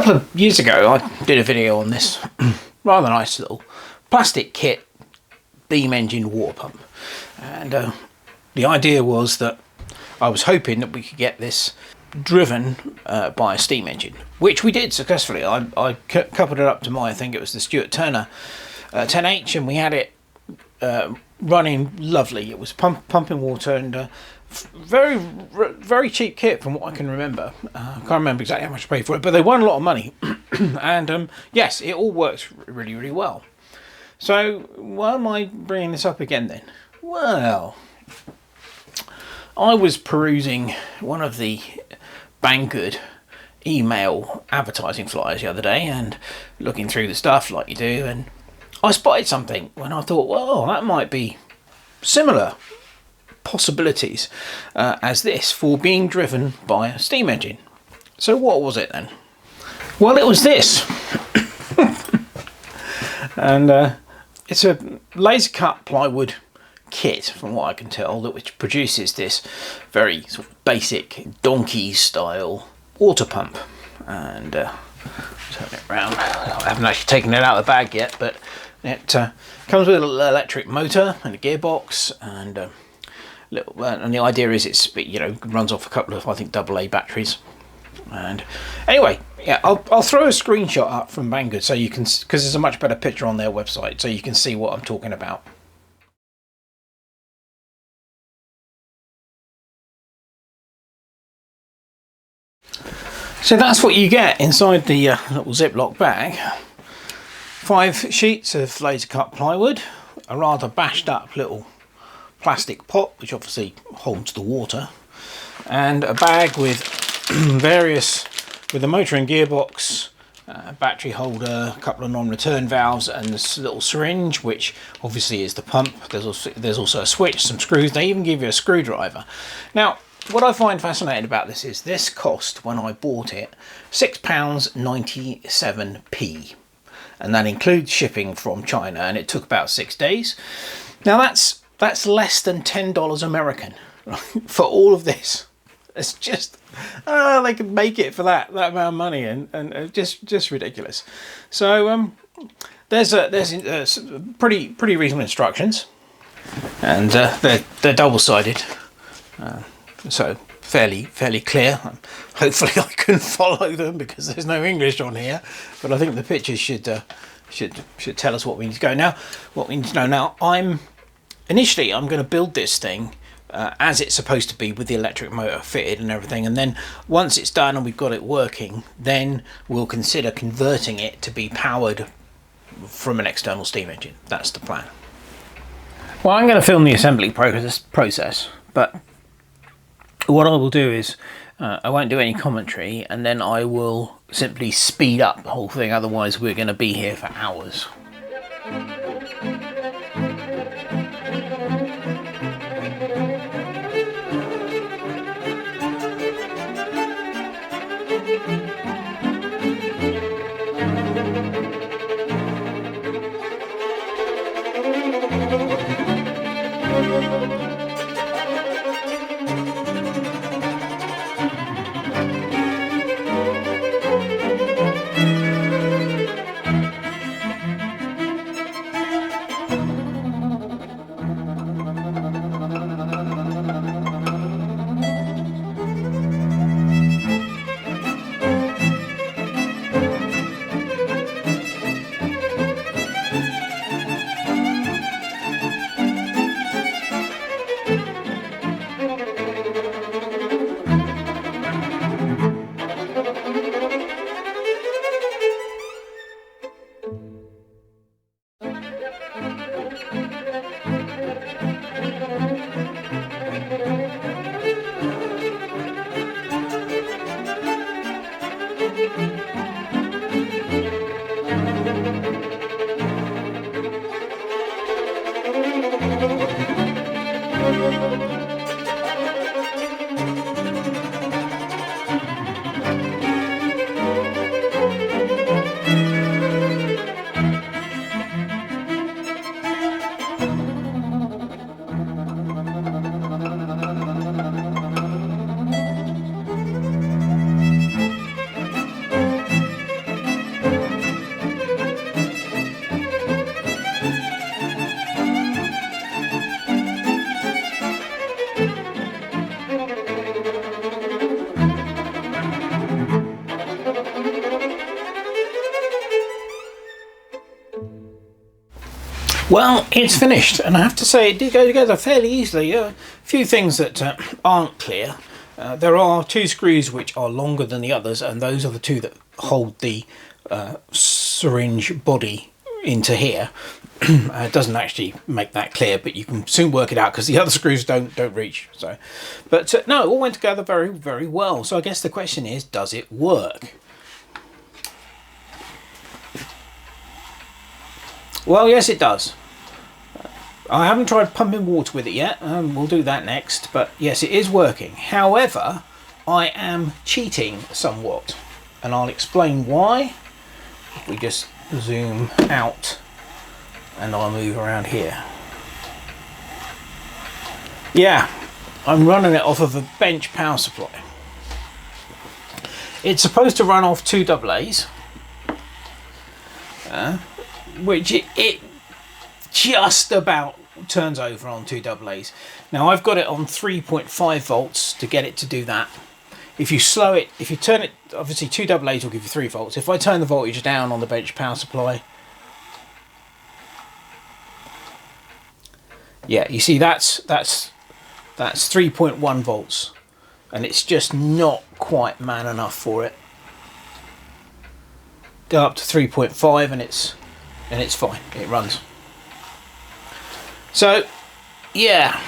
couple of years ago I did a video on this rather nice little plastic kit beam engine water pump, and the idea was that I was hoping that we could get this driven by a steam engine, which we did successfully. I coupled it up to I think it was the Stuart Turner 10H, and we had it running lovely. It was pumping water, and very cheap kit from what I can remember. I can't remember exactly how much I paid for it, but they won a lot of money. And yes, it all works really well. So why am I bringing this up again then? Well, I was perusing one of the Banggood email advertising flyers the other day and looking through the stuff like you do, and I spotted something when I thought, well, that might be similar possibilities as this for being driven by a steam engine. So what was it then? Well, it was this. And it's a laser cut plywood kit, from what I can tell, which produces this very sort of basic donkey style water pump. And turn it around. I haven't actually taken it out of the bag yet, but it comes with an electric motor and a gearbox, and and the idea is it runs off a couple of, I think, AA batteries. And anyway, yeah, I'll throw a screenshot up from Banggood so you can, because there's a much better picture on their website, so you can see what I'm talking about. So that's what you get inside the little Ziploc bag. 5 sheets of laser cut plywood, a rather bashed up little plastic pot which obviously holds the water, and a bag with with a motor and gearbox, battery holder, a couple of non-return valves, and this little syringe which obviously is the pump. There's also a switch, some screws. They even give you a screwdriver. Now, what I find fascinating about this is this cost, when I bought it, £6.97, and that includes shipping from China, and it took about 6 days. Now that's less than $10 American, right, for all of this. It's just they could make it for that amount of money, and just ridiculous. So there's pretty reasonable instructions, and they're double-sided. So fairly clear. Hopefully I can follow them because there's no English on here, but I think the pictures should tell us what we need to go now. What we need to know now. I'm going to build this thing as it's supposed to be, with the electric motor fitted and everything, and then once it's done and we've got it working, then we'll consider converting it to be powered from an external steam engine. That's the plan. Well, I'm going to film the assembly process, but what I will do is I won't do any commentary, and then I will simply speed up the whole thing, otherwise we're going to be here for hours. Well, it's finished, and I have to say it did go together fairly easily. A few things that aren't clear. There are two screws which are longer than the others, and those are the two that hold the syringe body into here. It doesn't actually make that clear, but you can soon work it out because the other screws don't reach. So, but no, it all went together very, very well. So I guess the question is, does it work? Well, yes, it does. I haven't tried pumping water with it yet. We'll do that next. But yes, it is working. However, I am cheating somewhat, and I'll explain why. If we just zoom out and I'll move around here. Yeah, I'm running it off of a bench power supply. It's supposed to run off 2 AA's, which it just about turns over on 2 AA's. Now I've got it on 3.5 volts to get it to do that. If you slow it, if you turn it, obviously 2 AA's will give you 3 volts. If I turn the voltage down on the bench power supply, yeah, you see that's 3.1 volts, and it's just not quite man enough for it. Go up to 3.5 and it's fine. It runs. So, yeah.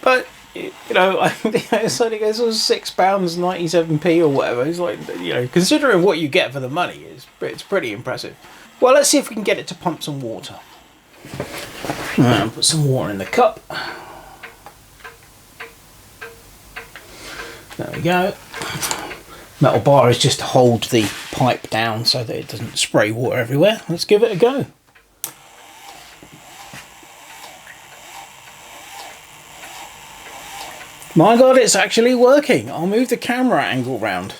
But you know, I think it's only goes £6.97p or whatever. It's like, you know, considering what you get for the money, it's pretty impressive. Well, let's see if we can get it to pump some water. Put some water in the cup. There we go. Metal bar is just to hold the pipe down so that it doesn't spray water everywhere. Let's give it a go. My God, it's actually working. I'll move the camera angle round.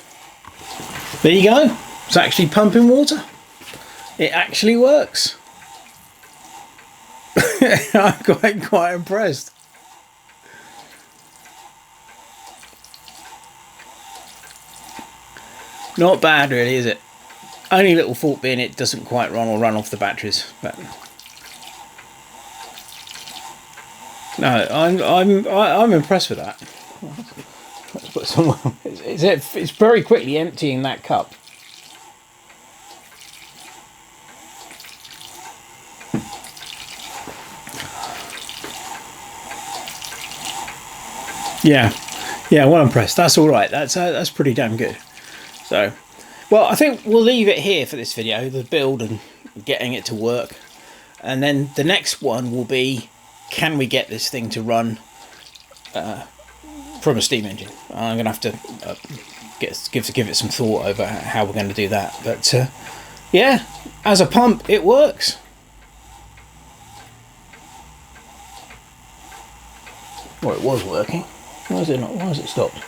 There you go. It's actually pumping water. It actually works. I'm quite impressed. Not bad really, is it? Only little fault being it doesn't quite run off the batteries. But no, I'm impressed with that. Let's put some. It's very quickly emptying that cup. Yeah, well impressed. That's all right. That's pretty damn good. So, well, I think we'll leave it here for this video, the build and getting it to work. And then the next one will be, can we get this thing to run from a steam engine? I'm going to have to give it some thought over how we're going to do that. But yeah, as a pump, it works. Well, it was working. Why is it not? Why has it stopped?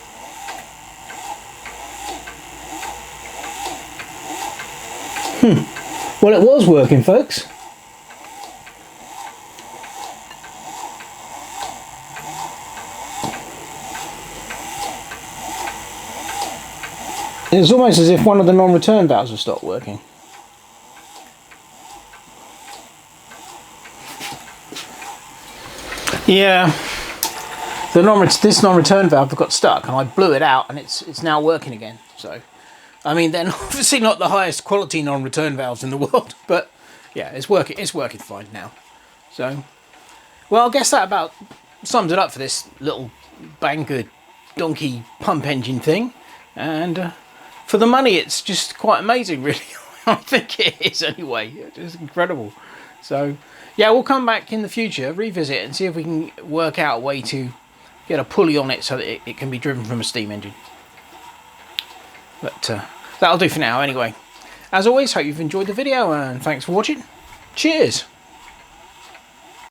Well, it was working, folks. It's almost as if one of the non-return valves have stopped working. Yeah, this non-return valve got stuck, and I blew it out, and it's now working again. So, I mean, they're obviously not the highest quality non-return valves in the world, but yeah, it's working. It's working fine now. So, well, I guess that about sums it up for this little Banggood donkey pump engine thing, and for the money, it's just quite amazing, really. I think it is anyway. It's incredible. So, yeah, we'll come back in the future, revisit it, and see if we can work out a way to get a pulley on it so that it can be driven from a steam engine. But that'll do for now anyway. As always, hope you've enjoyed the video, and thanks for watching. Cheers!